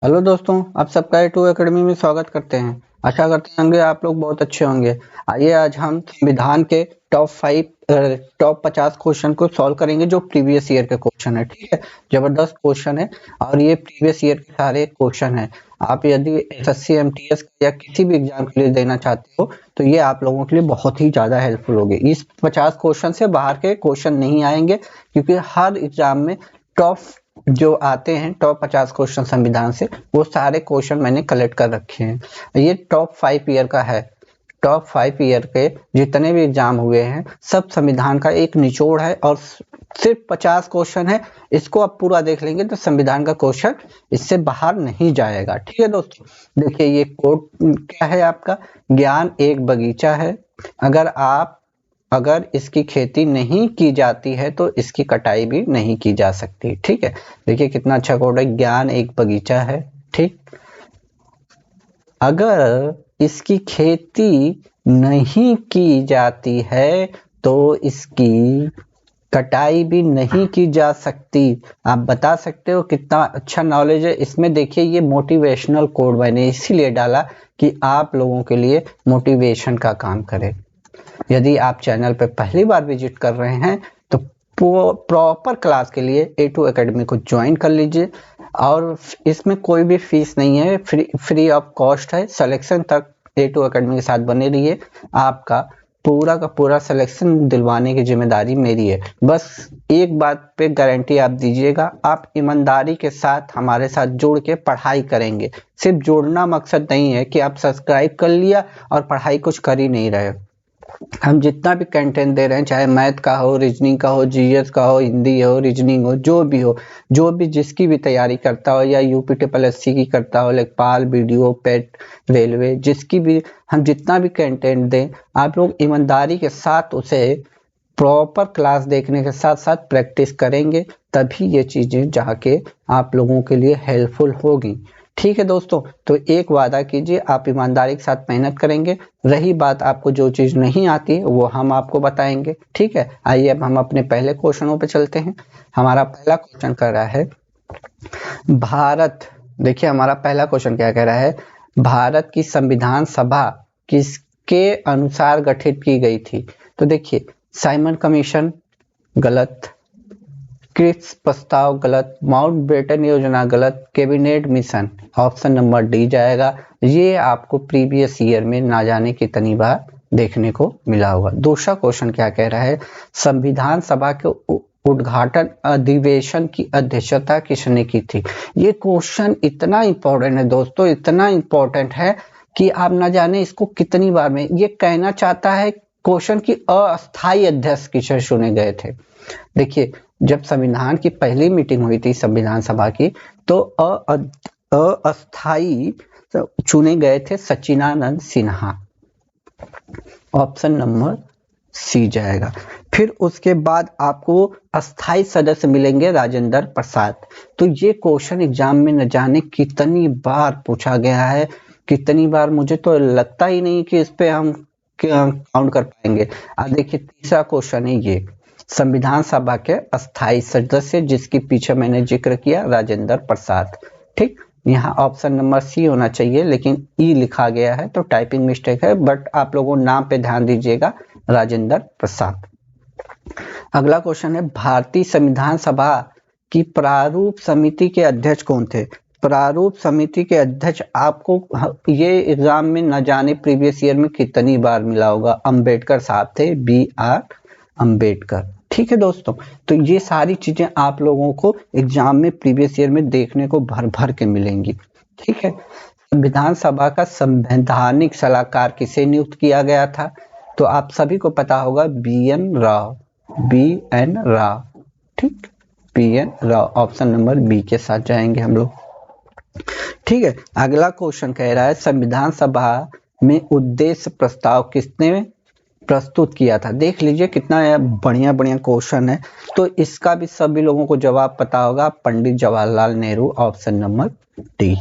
Hello दोस्तों, आप सबका A2 एकेडमी में स्वागत करते हैं। आशा करते होंगे आप लोग बहुत अच्छे होंगे। आइए आज हम संविधान के टॉप 50 क्वेश्चन को सॉल्व करेंगे जो प्रीवियस ईयर के क्वेश्चन है। ठीक है, जबरदस्त क्वेश्चन है और ये प्रीवियस ईयर के सारे क्वेश्चन है। आप यदि एसएससी एमटीएस या किसी भी एग्जाम के लिए देना चाहते हो तो ये आप लोगों के लिए बहुत ही ज्यादा हेल्पफुल होगी। इस 50 क्वेश्चन से बाहर के क्वेश्चन नहीं आएंगे क्योंकि हर एग्जाम में टॉप जो आते हैं टॉप 50 क्वेश्चन संविधान से, वो सारे क्वेश्चन मैंने कलेक्ट कर रखे हैं। ये टॉप 5 ईयर का है। टॉप 5 ईयर के जितने भी एग्जाम हुए हैं सब संविधान का एक निचोड़ है और सिर्फ 50 क्वेश्चन है। इसको आप पूरा देख लेंगे तो संविधान का क्वेश्चन इससे बाहर नहीं जाएगा। ठीक है दोस्तों, देखिए ये कोड क्या है आपका, ज्ञान एक बगीचा है। अगर इसकी खेती नहीं की जाती है तो इसकी कटाई भी नहीं की जा सकती। ठीक है, देखिए कितना अच्छा कोड है, ज्ञान एक बगीचा है। ठीक, अगर इसकी खेती नहीं की जाती है तो इसकी कटाई भी नहीं की जा सकती। आप बता सकते हो कितना अच्छा नॉलेज है इसमें। देखिए ये मोटिवेशनल कोड मैंने इसीलिए डाला कि आप लोगों के लिए मोटिवेशन का काम करे। यदि आप चैनल पर पहली बार विजिट कर रहे हैं तो प्रॉपर क्लास के लिए A2 एकेडमी को ज्वाइन कर लीजिए और इसमें कोई भी फीस नहीं है, फ्री ऑफ कॉस्ट है। सिलेक्शन तक A2 एकेडमी के साथ बने रहिए, आपका पूरा का पूरा सिलेक्शन दिलवाने की जिम्मेदारी मेरी है। बस एक बात पे गारंटी आप दीजिएगा, आप ईमानदारी के साथ हमारे साथ जुड़ के पढ़ाई करेंगे। सिर्फ जुड़ना मकसद नहीं है कि आप सब्सक्राइब कर लिया और पढ़ाई कुछ कर ही नहीं रहे। हम जितना भी कंटेंट दे रहे हैं, चाहे मैथ का हो, रीजनिंग का हो, जीएस का हो, हिंदी हो, रीजनिंग हो, जो भी जिसकी भी तैयारी करता हो या यूपी ट्रिपल एससी की करता हो, लेखपाल, बीडीओ, पेट, रेलवे, जिसकी भी हम जितना भी कंटेंट दें, आप लोग ईमानदारी के साथ उसे प्रॉपर क्लास देखने के साथ साथ प्रैक्टिस करेंगे, तभी ये चीजें जाके आप लोगों के लिए हेल्पफुल होगी। ठीक है दोस्तों, तो एक वादा कीजिए, आप ईमानदारी के साथ मेहनत करेंगे। रही बात आपको जो चीज नहीं आती वो हम आपको बताएंगे। ठीक है, आइए अब हम अपने पहले क्वेश्चनों पे चलते हैं। हमारा पहला क्वेश्चन कर रहा है भारत। देखिए हमारा पहला क्वेश्चन क्या कह रहा है, भारत की संविधान सभा किसके अनुसार गठित की गई थी। तो देखिए साइमन कमीशन गलत, क्रिप्स प्रस्ताव गलत, माउंटबेटन योजना गलत, cabinet mission option number D जाएगा। ये आपको प्रीवियस ईयर में ना जाने कितनी बार देखने को मिला होगा। दूसरा क्वेश्चन क्या कह रहा है, संविधान सभा के उद्घाटन अधिवेशन की अध्यक्षता किसने की थी। ये क्वेश्चन इतना इंपॉर्टेंट है दोस्तों, इतना इंपॉर्टेंट है कि आप ना जाने इसको कितनी बार में। ये कहना चाहता है क्वेश्चन की अस्थायी अध्यक्ष किसे चुने गए थे। देखिए जब संविधान की पहली मीटिंग हुई थी संविधान सभा की तो अस्थायी चुने गए थे सच्चिदानंद सिन्हा, ऑप्शन नंबर सी जाएगा। फिर उसके बाद आपको अस्थायी सदस्य मिलेंगे राजेंद्र प्रसाद। तो ये क्वेश्चन एग्जाम में न जाने कितनी बार पूछा गया है, कितनी बार, मुझे तो लगता ही नहीं कि इस पे हम काउंट कर पाएंगे। अब देखिए तीसरा क्वेश्चन है ये, संविधान सभा के अस्थायी सदस्य जिसके पीछे मैंने जिक्र किया राजेंद्र प्रसाद। ठीक, यहाँ ऑप्शन नंबर सी होना चाहिए लेकिन ई लिखा गया है तो टाइपिंग मिस्टेक है, बट आप लोगों नाम पे ध्यान दीजिएगा, राजेंद्र प्रसाद। अगला क्वेश्चन है, भारतीय संविधान सभा की प्रारूप समिति के अध्यक्ष कौन थे। प्रारूप समिति के अध्यक्ष आपको ये एग्जाम में न जाने प्रीवियस ईयर में कितनी बार मिला होगा, अंबेडकर साहब थे, BR अंबेडकर। ठीक है दोस्तों, तो ये सारी चीजें आप लोगों को एग्जाम में प्रीवियस ईयर में देखने को भर भर के मिलेंगी। ठीक है, संविधान सभा का संवैधानिक सलाहकार किसे नियुक्त किया गया था। तो आप सभी को पता होगा BN राव, BN राव। ठीक, BN Rao, option number B के साथ जाएंगे हम लोग। ठीक है, अगला क्वेश्चन कह रहा है, संविधान सभा में उद्देश्य प्रस्ताव किसने प्रस्तुत किया था। देख लीजिए कितना बढ़िया बढ़िया क्वेश्चन है, तो इसका भी सभी लोगों को जवाब पता होगा, Pandit Jawaharlal Nehru, option number D.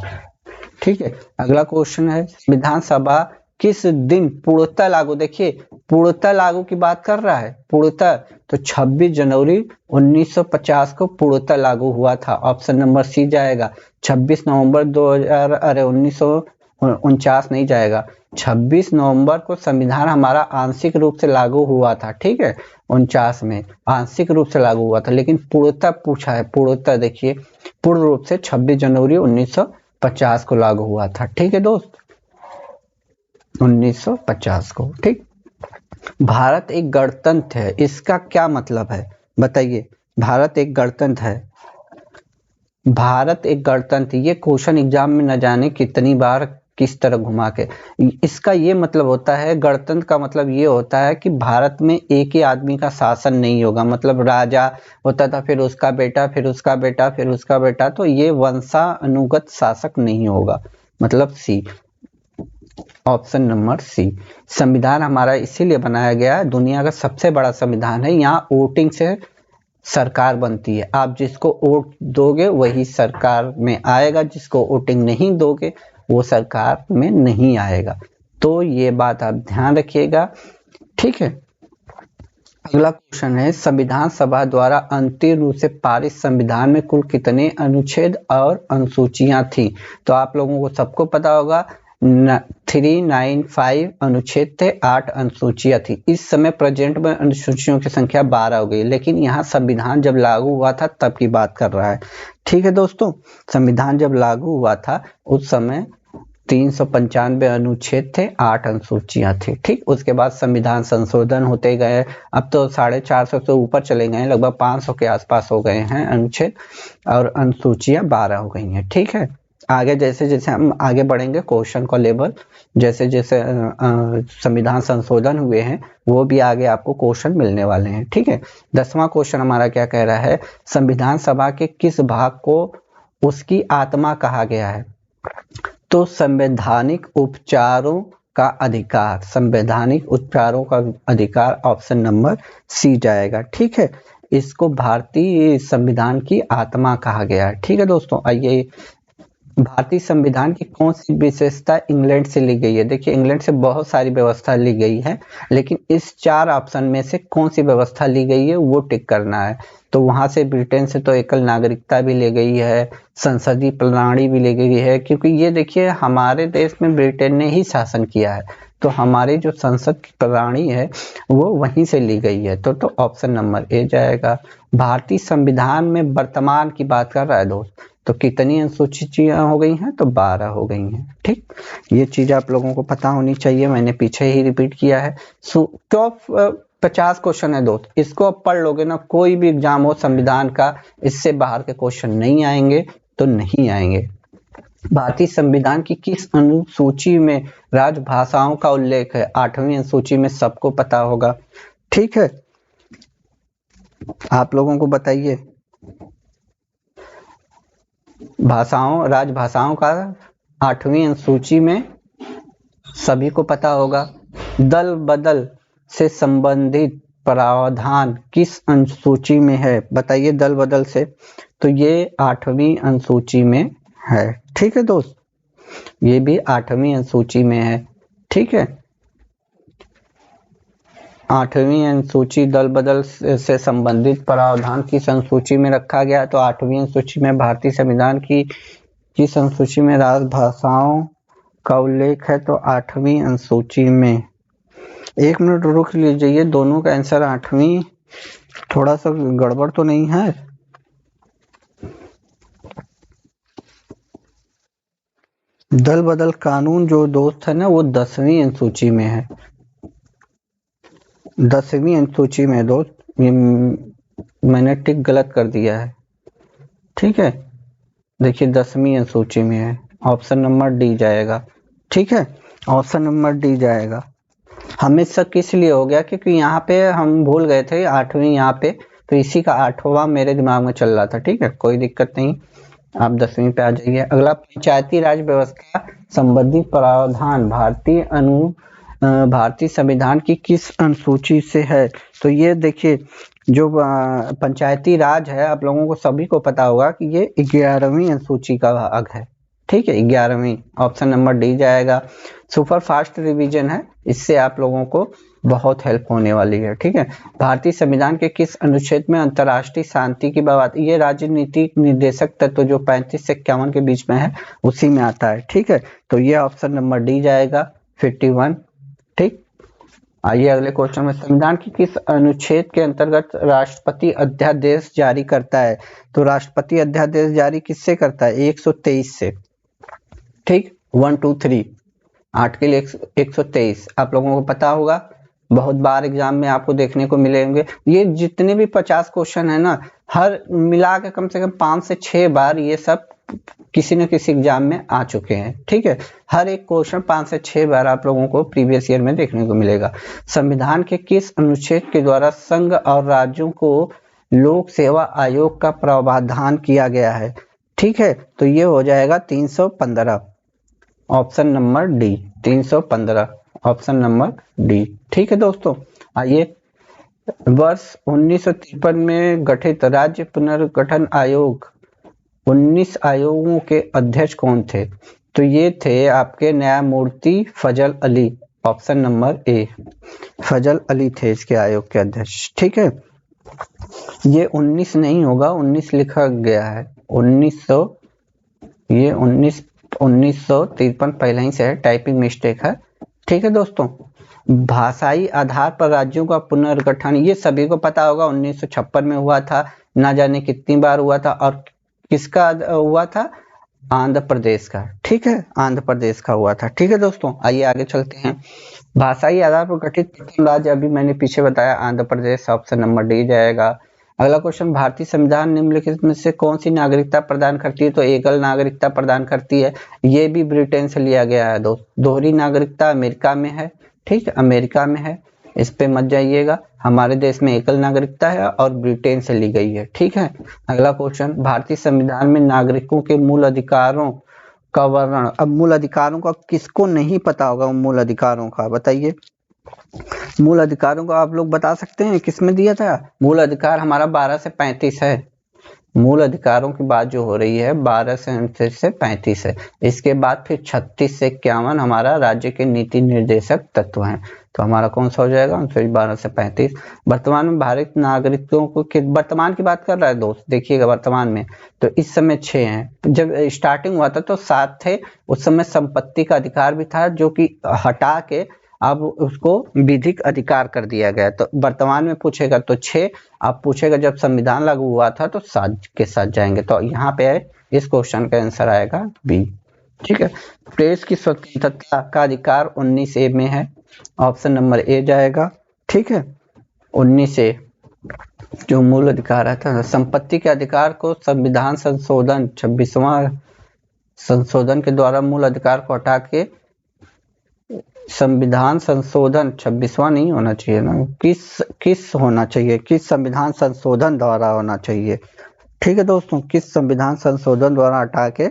ठीक है, अगला क्वेश्चन है, संविधान सभा किस दिन पूर्णतः लागू, देखिए पूर्णतः लागू की बात कर रहा है, पूर्णतः, तो 26 जनवरी 1950 को पूर्णतः लागू हुआ था। ऑप्शन नंबर सी जाएगा। 26 नवंबर 2000 अरे 1949 नहीं जाएगा, 26 नवंबर को संविधान हमारा आंशिक रूप से लागू हुआ था, ठीक है। 49 में आंशिक रूप से लागू हुआ था, लेकिन पूर्णतः पूछा है, पूर्णतः देखिए पूर्ण रूप से 26 जनवरी 1950 को लागू हुआ था, ठीक है दोस्त, 1950 को, ठीक। भारत एक गणतंत्र है, इसका क्या मतलब है बताइए। भारत एक गणतंत्र है, भारत एक गणतंत्र, ये क्वेश्चन एग्जाम में न जाने कितनी बार किस तरह घुमा के, इसका ये मतलब होता है, गणतंत्र का मतलब ये होता है कि भारत में एक ही आदमी का शासन नहीं होगा, मतलब राजा होता था, फिर उसका बेटा, फिर उसका बेटा, फिर उसका बेटा, तो ये वंशानुगत शासक नहीं होगा, मतलब सी, ऑप्शन नंबर सी। संविधान हमारा इसीलिए बनाया गया है, दुनिया का सबसे बड़ा संविधान है, यहाँ वोटिंग से सरकार बनती है, आप जिसको वोट दोगे वही सरकार में आएगा, जिसको वोटिंग नहीं दोगे वो सरकार में नहीं आएगा, तो ये बात आप ध्यान रखिएगा, ठीक है। अगला क्वेश्चन है, संविधान सभा द्वारा अंतिम रूप से पारित संविधान में कुल कितने अनुच्छेद और अनुसूचियां थी, तो आप लोगों को सबको पता होगा 395 अनुच्छेद थे, 8 अनुसूचियां थी। इस समय प्रेजेंट में अनुसूचियों की संख्या 12 हो गई, लेकिन यहाँ संविधान जब लागू हुआ था तब की बात कर रहा है, ठीक है दोस्तों। संविधान जब लागू हुआ था उस समय 395 अनुच्छेद थे, 8 अनुसूचियां थी, ठीक। उसके बाद संविधान संशोधन होते गए, अब तो 450 से ऊपर चले गए, लगभग 500 के आसपास हो गए हैं अनुच्छेद, और अनुसूचियां 12 हो गई हैं, ठीक है। आगे जैसे जैसे हम आगे बढ़ेंगे क्वेश्चन का लेवल, जैसे जैसे संविधान संशोधन हुए हैं वो भी आगे आपको क्वेश्चन मिलने वाले हैं, ठीक है। 10वां क्वेश्चन हमारा क्या कह रहा है, संविधान सभा के किस भाग को उसकी आत्मा कहा गया है, तो संवैधानिक उपचारों का अधिकार, संवैधानिक उपचारों का अधिकार, ऑप्शन नंबर सी जाएगा, ठीक है। इसको भारतीय संविधान की आत्मा कहा गया है, ठीक है दोस्तों। आइए, भारतीय संविधान की कौन सी विशेषता इंग्लैंड से ली गई है, देखिए इंग्लैंड से बहुत सारी व्यवस्था ली गई है, लेकिन इस 4 ऑप्शन में से कौन सी व्यवस्था ली गई है वो टिक करना है। तो वहां से ब्रिटेन से तो एकल नागरिकता भी ले गई है, संसदीय प्रणाली भी ले गई है, क्योंकि ये देखिए हमारे देश में ब्रिटेन ने ही शासन किया है, तो हमारी जो संसद की प्रणाली है वो वहीं से ली गई है, तो ऑप्शन नंबर ए जाएगा। भारतीय संविधान में वर्तमान की बात कर रहा है दोस्त, तो कितनी अनुसूचियां हो गई हैं, तो 12 हो गई हैं, ठीक। ये चीज आप लोगों को पता होनी चाहिए, मैंने पीछे ही रिपीट किया है। टॉप 50 क्वेश्चन है दोस्त, इसको आप पढ़ लोगे ना, कोई भी एग्जाम हो संविधान का, इससे बाहर के क्वेश्चन नहीं आएंगे, तो नहीं आएंगे। भारतीय संविधान की किस अनुसूची में राजभाषाओं का उल्लेख है, 8वीं अनुसूची में, सबको पता होगा, ठीक है। आप लोगों को बताइए, भाषाओं, राजभाषाओं का 8वीं अनुसूची में सभी को पता होगा। दल बदल से संबंधित प्रावधान किस अनुसूची में है, बताइए दल बदल से, तो ये 8वीं अनुसूची में है, ठीक है दोस्त, ये भी 8वीं अनुसूची में है, ठीक है। 8वीं अनुसूची दल बदल से संबंधित प्रावधान किस अनुसूची में रखा गया, तो 8वीं अनुसूची में। भारतीय संविधान की किस अनुसूची में राजभाषाओं का उल्लेख है, तो 8वीं अनुसूची में। 1 मिनट रुक लीजिए, दोनों का आंसर 8वीं, थोड़ा सा गड़बड़ तो नहीं है। दल बदल कानून जो दोस्त है ना, वो 10वीं अनुसूची में है, 10वीं अनुसूची में दोस्त, ये मैंने टिक गलत कर दिया है, ठीक है। देखिए 10वीं अनुसूची में है, ऑप्शन नंबर डी जाएगा, ठीक है, ऑप्शन नंबर डी जाएगा। हमेशा किस लिए हो गया, क्योंकि यहाँ पे हम भूल गए थे 8वीं यहाँ पे, तो इसी का 8वां मेरे दिमाग में चल रहा था, ठीक है, कोई दिक्कत नहीं, आप 10वीं पे आ जाइए। अगला, पंचायती राज व्यवस्था संबंधी प्रावधान भारतीय संविधान की किस अनुसूची से है, तो ये देखिए जो पंचायती राज है, आप लोगों को सभी को पता होगा कि ये 11वीं अनुसूची का भाग है, ठीक है, 11वीं, ऑप्शन नंबर डी जाएगा। सुपर फास्ट रिवीजन है, इससे आप लोगों को बहुत हेल्प होने वाली है। ठीक है, भारतीय संविधान के किस अनुच्छेद में अंतर्राष्ट्रीय शांति की बात, ये राजनीतिक निर्देशक तत्व जो 35 से 51 के बीच में है उसी में आता है। ठीक है, तो ये ऑप्शन नंबर डी जाएगा 51। ठीक, आइए अगले क्वेश्चन में, संविधान की किस अनुच्छेद के अंतर्गत राष्ट्रपति अध्यादेश जारी करता है? तो राष्ट्रपति अध्यादेश जारी किससे करता है? 123 से। ठीक, 1 2 3 8 के लिए 123 आप लोगों को पता होगा, बहुत बार एग्जाम में आपको देखने को मिलेंगे। ये जितने भी 50 क्वेश्चन है ना, हर मिला के कम से कम 5 से 6 बार ये सब किसी न किसी एग्जाम में आ चुके हैं। ठीक है, हर एक क्वेश्चन 5 से 6 बार आप लोगों को प्रीवियस ईयर में देखने को मिलेगा। संविधान के किस अनुच्छेद के द्वारा संघ और राज्यों को लोक सेवा आयोग का प्रावधान किया गया है? ठीक है, तो ये हो जाएगा 315, option number D, 315, option number D. ठीक है दोस्तों, आइए, वर्ष 1953 में गठित राज्य पुनर्गठन आयोग, 19 आयोगों के अध्यक्ष कौन थे? तो ये थे आपके न्यायमूर्ति फजल अली, ऑप्शन नंबर ए, फजल अली थे इसके आयोग के अध्यक्ष। ठीक है, ये 19 नहीं होगा, 19 लिखा गया है, 1900, ये 1953 पहले ही से है, टाइपिंग मिस्टेक है। ठीक है दोस्तों, भाषाई आधार पर राज्यों का पुनर्गठन, ये सभी को पता होगा, 1956 में हुआ था, ना जाने कितनी बार हुआ था, और किसका हुआ था? आंध्र प्रदेश का। ठीक है, आंध्र प्रदेश का हुआ था। ठीक है दोस्तों, आइए आगे चलते हैं। भाषाई आधार पर गठित प्रथम राज्य, अभी मैंने पीछे बताया, Andhra Pradesh, option number D जाएगा। अगला क्वेश्चन, भारतीय संविधान निम्नलिखित में से कौन सी नागरिकता प्रदान करती है? तो एकल नागरिकता प्रदान करती है, ये भी ब्रिटेन से लिया गया है दोस्त। दोहरी नागरिकता अमेरिका में है। ठीक है, अमेरिका में है, इस पे मत जाइएगा, हमारे देश में एकल नागरिकता है और ब्रिटेन से ली गई है। ठीक है, अगला क्वेश्चन, भारतीय संविधान में नागरिकों के मूल अधिकारों का वर्णन, अब मूल अधिकारों का किसको नहीं पता होगा? मूल अधिकारों का बताइए, मूल अधिकारों को आप लोग बता सकते हैं किसमें दिया था? मूल अधिकार हमारा 12 से 35 है, मूल अधिकारों की बात जो हो रही है 12 से 29 से 35 है। इसके बाद फिर 36 से 51 हमारा राज्य के नीति निर्देशक तत्व हैं। तो हमारा कौन सा हो जाएगा? 12 से 35। वर्तमान में भारत नागरिकों को, वर्तमान की बात कर रहा है दोस्त, देखिएगा वर्तमान में, तो इस समय 6 हैं। जब स्टार्टिंग हुआ था तो 7 थे, उस समय संपत्ति का अधिकार भी था, जो कि हटा के अब उसको विधिक अधिकार कर दिया गया। तो वर्तमान में पूछेगा तो 6, अब पूछेगा जब संविधान लागू हुआ था तो 7 के साथ जाएंगे। तो यहाँ पे इस क्वेश्चन का आंसर आएगा बी। ठीक है, प्रेस की स्वतंत्रता का अधिकार 19A में है, ऑप्शन नंबर ए जाएगा। ठीक है, 19A जो मूल अधिकार है। संपत्ति के अधिकार को संविधान संशोधन 26वां संशोधन के द्वारा मूल अधिकार को हटा के, संविधान संशोधन 26वां नहीं होना चाहिए ना, किस होना चाहिए, किस संविधान संशोधन द्वारा होना चाहिए। ठीक है दोस्तों, किस संविधान संशोधन द्वारा हटा के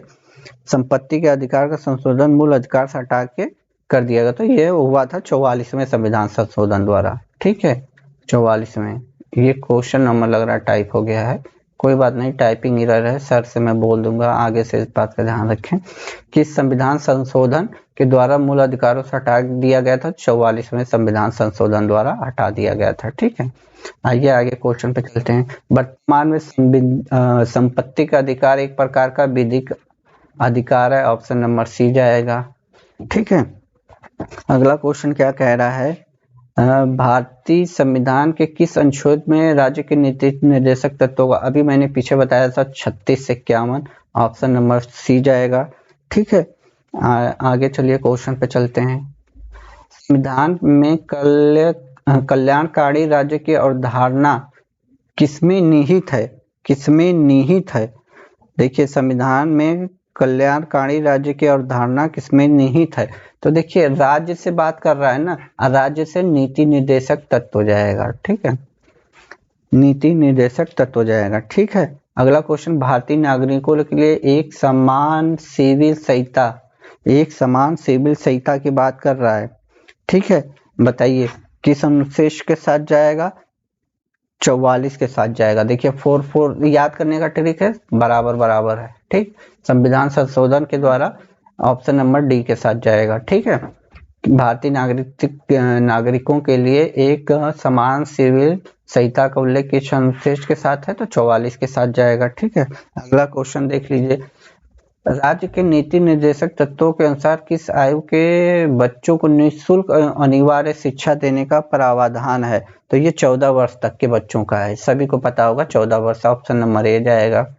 संपत्ति के अधिकार का संशोधन मूल अधिकार से हटा के कर दिया गया। तो ये हुआ था 44वें संविधान संशोधन द्वारा। ठीक है, 44वें, ये क्वेश्चन नंबर लग रहा है टाइप हो गया है, कोई बात नहीं, टाइपिंग एरर है, सर से मैं बोल दूंगा, आगे से इस बात का ध्यान रखें। किस संविधान संशोधन के द्वारा मूल अधिकारों से हटा दिया गया था? 44वें संविधान संशोधन द्वारा हटा दिया गया था। ठीक है, आइए आगे क्वेश्चन पे चलते हैं। वर्तमान में संपत्ति का अधिकार एक प्रकार का विधिक अधिकार है, ऑप्शन नंबर सी जाएगा। ठीक है, अगला क्वेश्चन क्या कह रहा है? भारतीय संविधान के किस अनुच्छेद में राज्य के नीति निर्देशक तत्वों का, अभी मैंने पीछे बताया था 36 से 51, ऑप्शन नंबर सी जाएगा। ठीक है, आगे चलिए क्वेश्चन पे चलते हैं। संविधान में कल्याणकारी राज्य की अवधारणा किसमें निहित है? किसमें निहित है? देखिए, संविधान में कल्याणकारी राज्य की अवधारणा किसमें निहित है? तो देखिए, राज्य से बात कर रहा है ना, राज्य से नीति निर्देशक तत्व जाएगा। ठीक है, नीति निर्देशक तत्व जाएगा। ठीक है, अगला क्वेश्चन, भारतीय नागरिकों के लिए एक समान सिविल संहिता, एक समान सिविल संहिता की बात कर रहा है। ठीक है, बताइए किस अनुच्छेद के साथ जाएगा? 44 के साथ जाएगा। देखिए 4 याद करने का ट्रिक है, बराबर बराबर है। ठीक, संविधान संशोधन के द्वारा ऑप्शन नंबर डी के साथ जाएगा। ठीक है, भारतीय नागरिकों के लिए एक समान सिविल संहिता का उल्लेख किस अनुच्छेद के साथ है, तो 44 के साथ जाएगा। ठीक है, अगला क्वेश्चन देख लीजिए। राज्य के नीति निर्देशक तत्वों के अनुसार किस आयु के बच्चों को निःशुल्क अनिवार्य शिक्षा देने का प्रावधान है, तो ये 14 वर्ष तक के बच्चों का है। सभी को पता होगा 14 वर्ष, ऑप्शन नंबर ए जाएगा।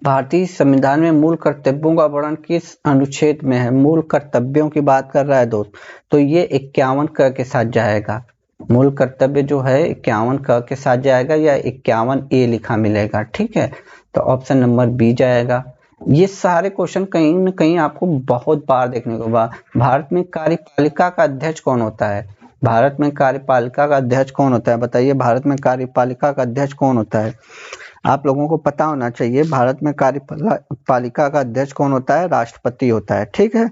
भारतीय संविधान में मूल कर्तव्यों का वर्णन किस अनुच्छेद में है? मूल कर्तव्यों की बात कर रहा है दोस्त, तो ये 51 क के साथ जाएगा। मूल कर्तव्य जो है 51 क के साथ जाएगा या 51 ए लिखा मिलेगा। ठीक है, तो ऑप्शन नंबर बी जाएगा। ये सारे क्वेश्चन कहीं न कहीं आपको बहुत बार देखने को मिला। भारत में कार्यपालिका का अध्यक्ष कौन होता है? भारत में कार्यपालिका का अध्यक्ष कौन होता है? बताइए, भारत में कार्यपालिका का अध्यक्ष कौन होता है? आप लोगों को पता होना चाहिए, भारत में कार्यपालिका का अध्यक्ष कौन होता है? राष्ट्रपति होता है। ठीक है,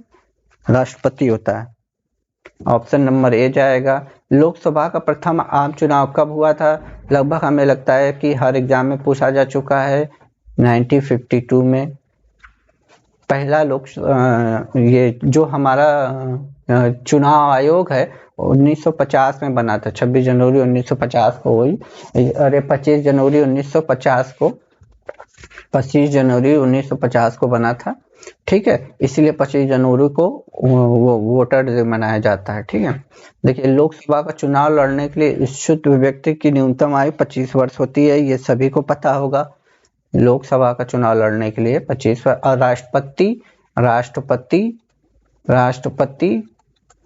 राष्ट्रपति होता है। ऑप्शन नंबर ए जाएगा। लोकसभा का प्रथम आम चुनाव कब हुआ था? लगभग हमें लगता है कि हर एग्जाम में पूछा जा चुका है, 1952 में। पहला ये जो हमारा चुनाव आयोग है 1950 में बना था, 26 जनवरी 1950 को हुई। अरे 25 जनवरी 1950 को 25 जनवरी 1950 को बना था। ठीक है, इसलिए 25 जनवरी को वो वोटर डे मनाया जाता है। ठीक है, देखिए लोकसभा का चुनाव लड़ने के लिए इच्छुक व्यक्ति की न्यूनतम आयु 25 वर्ष होती है, ये सभी को पता होगा। लोकसभा का चुनाव लड़ने के लिए 25 वर्ष। और राष्ट्रपति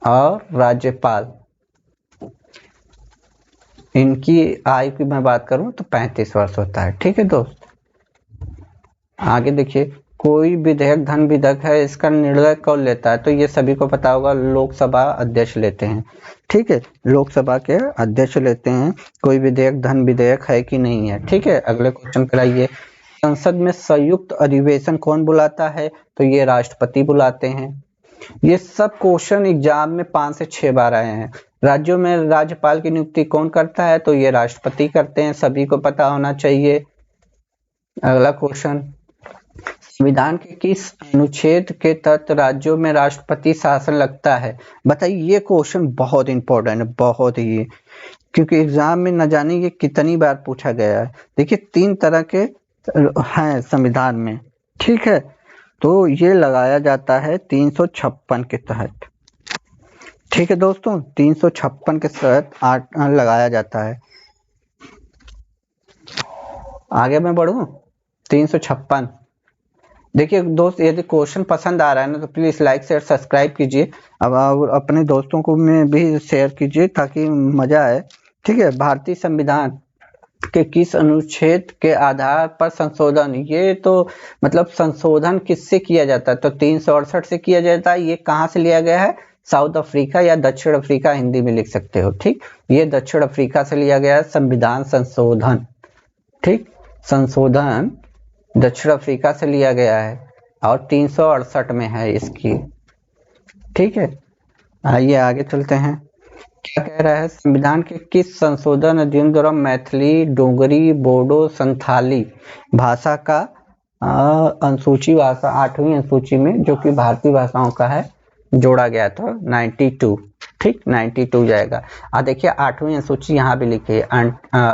और राज्यपाल, इनकी आयु की मैं बात करूं तो 35 वर्ष होता है। ठीक है दोस्त, आगे देखिए, कोई विधेयक धन विधेयक है, इसका निर्णय कौन लेता है? तो ये सभी को पता होगा, लोकसभा अध्यक्ष लेते हैं। ठीक है, लोकसभा के अध्यक्ष लेते हैं। कोई विधेयक धन विधेयक है कि नहीं है? ठीक है, अगले क्वेश्चन पर आइए। संसद में संयुक्त अधिवेशन कौन बुलाता है? तो ये राष्ट्रपति बुलाते हैं। ये सब क्वेश्चन एग्जाम में 5 से 6 बार आए हैं। राज्यों में राज्यपाल की नियुक्ति कौन करता है? तो ये राष्ट्रपति करते हैं, सभी को पता होना चाहिए। अगला क्वेश्चन, संविधान के किस अनुच्छेद के तहत राज्यों में राष्ट्रपति शासन लगता है? बताइए, ये क्वेश्चन बहुत इंपॉर्टेंट है, बहुत ही, क्योंकि एग्जाम में न जाने ये कितनी बार पूछा गया है। देखिए 3 तरह के हैं संविधान में। ठीक है, तो ये लगाया जाता है 356 के तहत। ठीक है दोस्तों, 356 के तहत लगाया जाता है। आगे मैं बढ़ूं, 356। देखिए दोस्त, यदि क्वेश्चन पसंद आ रहा है ना तो प्लीज लाइक शेयर सब्सक्राइब कीजिए। अब अपने दोस्तों को में भी शेयर कीजिए ताकि मजा आए। ठीक है, भारतीय संविधान के किस अनुच्छेद के आधार पर संशोधन, ये तो मतलब संशोधन किससे किया जाता है? तो 368 से किया जाता है। ये कहाँ से लिया गया है? साउथ अफ्रीका या दक्षिण अफ्रीका, हिंदी में लिख सकते हो। ठीक, ये दक्षिण अफ्रीका से लिया गया है संविधान संशोधन। ठीक, संशोधन दक्षिण अफ्रीका से लिया गया है और 368 में है इसकी। ठीक है, आइए आगे चलते हैं। क्या कह रहा है? संविधान के किस संशोधन अधिनियम द्वारा मैथिली, डोगरी, बोडो, संथाली भाषा का अनुसूची भाषा 8वीं अनुसूची में, जो कि भारतीय भाषाओं का है, जोड़ा गया था? 92। ठीक, 92 जाएगा। देखिए 8वीं अनुसूची यहाँ भी लिखी है।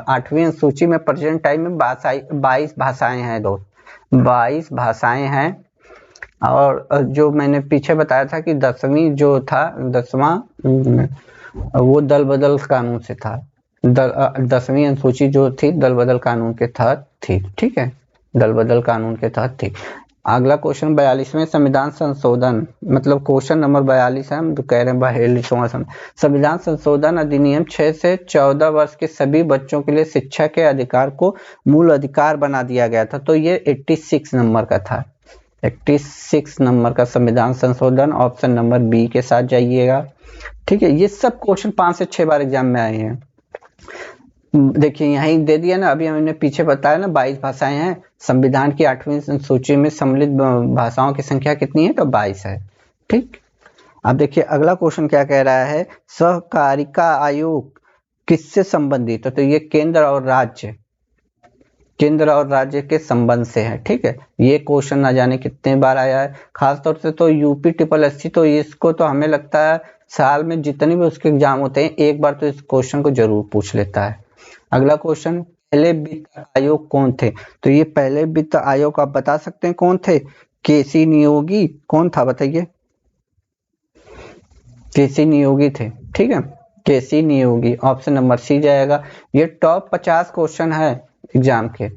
8वीं अनुसूची में प्रेजेंट टाइम में 22 भाषाएं हैं दोस्त, 22 भाषाएं हैं। और जो मैंने पीछे बताया था कि 10वीं जो था, 10वां वो दल बदल कानून से था। 10वीं अनुसूची जो थी दल बदल कानून के तहत थी। ठीक है, दल बदल कानून के तहत थी। अगला क्वेश्चन 42वें संविधान संशोधन, मतलब क्वेश्चन नंबर 42 है, हम तो कह रहे हैं 42वां संविधान संशोधन अधिनियम 6 से 14 वर्ष के सभी बच्चों के लिए शिक्षा के अधिकार को मूल अधिकार बना दिया गया था। तो ये 86 नंबर का था, 86 नंबर का संविधान संशोधन। ऑप्शन नंबर बी के साथ जाइएगा। ठीक है, ये सब क्वेश्चन 5 से 6 बार एग्जाम में आए हैं। देखिए यहीं दे दिया ना, अभी हमने पीछे बताया ना 22 भाषाएं हैं। संविधान की 8वीं सूची में सम्मिलित भाषाओं की संख्या कितनी है? तो 22 है। ठीक, अब देखिए अगला क्वेश्चन क्या कह रहा है? सहकारिता आयोग किससे संबंधित है? तो ये केंद्र और राज्य के संबंध से है। ठीक है, ये क्वेश्चन ना जाने कितने बार आया है, खासतौर से तो यूपी ट्रिपल एससी, तो इसको तो हमें लगता है साल में जितने भी उसके एग्जाम होते हैं एक बार तो इस क्वेश्चन को जरूर पूछ लेता है। अगला क्वेश्चन, पहले वित्त आयोग कौन थे? तो ये पहले वित्त आयोग आप बता सकते हैं कौन थे? केसी नियोगी। कौन था बताइए? केसी नियोगी थे। ठीक है, केसी नियोगी, ऑप्शन नंबर सी जाएगा। ये टॉप 50 क्वेश्चन है एग्जाम के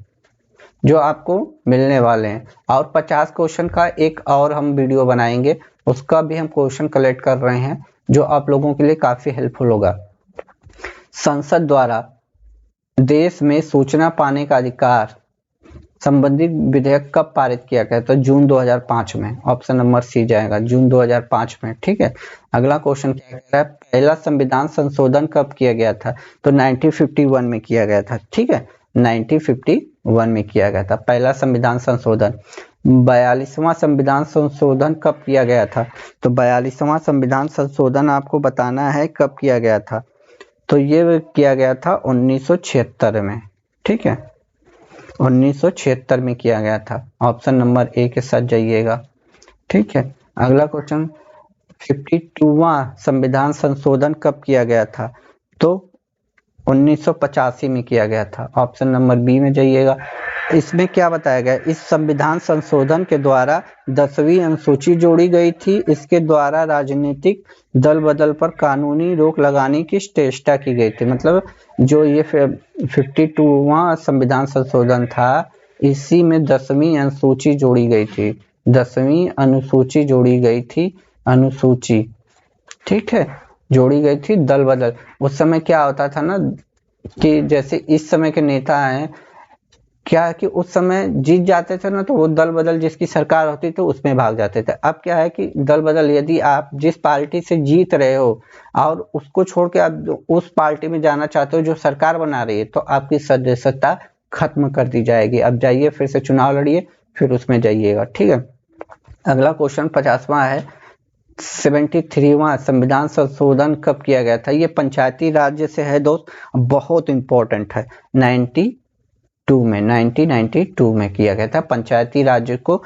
जो आपको मिलने वाले हैं, और 50 क्वेश्चन का एक और हम वीडियो बनाएंगे, उसका भी हम क्वेश्चन कलेक्ट कर रहे हैं जो आप लोगों के लिए काफी हेल्पफुल होगा। संसद द्वारा देश में सूचना पाने का अधिकार संबंधी विधेयक कब पारित किया गया? तो जून 2005 में, ऑप्शन नंबर सी जाएगा, जून 2005 में। ठीक है, अगला क्वेश्चन क्या कह रहा है? पहला संविधान संशोधन कब किया गया था? तो 1951 में किया गया था। ठीक है, 1951 में किया गया था पहला संविधान संशोधन। 42वां संविधान संशोधन कब किया गया था? तो 42वां संविधान संशोधन आपको बताना है कब किया गया था। तो ये किया गया था 1976 में। ठीक है, 1976 में किया गया था, ऑप्शन नंबर ए के साथ जाइएगा। ठीक है, अगला क्वेश्चन, 52वां संविधान संशोधन कब किया गया था? तो 1985 में किया गया था, ऑप्शन नंबर बी में जाइएगा। इसमें क्या बताया गया? इस संविधान संशोधन के द्वारा 10वीं अनुसूची जोड़ी गई थी। इसके द्वारा राजनीतिक दल बदल पर कानूनी रोक लगाने की चेष्टा की गई थी। मतलब जो ये 52वां संविधान संशोधन था, इसी में 10वीं अनुसूची जोड़ी गई थी। 10वीं अनुसूची जोड़ी गई थी, अनुसूची, ठीक है, जोड़ी गई थी दल बदल। उस समय क्या होता था ना कि जैसे इस समय के नेता हैं, क्या है कि उस समय जीत जाते थे ना तो वो दल बदल जिसकी सरकार होती तो उसमें भाग जाते थे। अब क्या है कि दल बदल, यदि आप जिस पार्टी से जीत रहे हो और उसको छोड़ के आप उस पार्टी में जाना चाहते हो जो सरकार बना रही है, तो आपकी सदस्यता खत्म कर दी जाएगी। अब जाइए फिर से चुनाव लड़िए, फिर उसमें जाइएगा। ठीक है, अगला क्वेश्चन 50वां है, 73वां संविधान संशोधन कब किया गया था? ये पंचायती राज्य से है दोस्त, बहुत इंपॉर्टेंट है। 1992 में किया गया था। पंचायती राज्य को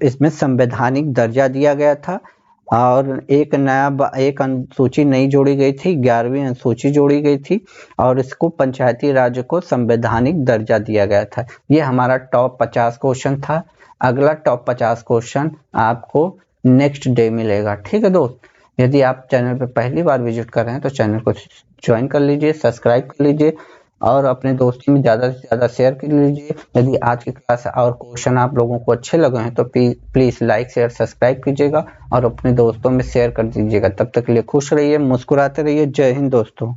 इसमें संवैधानिक दर्जा दिया गया था और एक अनुसूची नई जोड़ी गई थी, 11वीं अनुसूची जोड़ी गई थी और इसको पंचायती राज्य को संवैधानिक दर्जा दिया गया था। ये हमारा टॉप 50 क्वेश्चन था। अगला टॉप 50 क्वेश्चन आपको नेक्स्ट डे मिलेगा। ठीक है दोस्त, यदि आप चैनल पर पहली बार विजिट कर रहे हैं तो चैनल को ज्वाइन कर लीजिए, सब्सक्राइब कर लीजिए और अपने दोस्तों में ज़्यादा से ज़्यादा शेयर कर लीजिए। यदि आज की क्लास और क्वेश्चन आप लोगों को अच्छे लगे हैं तो प्लीज़ लाइक शेयर सब्सक्राइब कीजिएगा और अपने दोस्तों में शेयर कर दीजिएगा। तब तक के लिए खुश रहिए, मुस्कुराते रहिए। जय हिंद दोस्तों।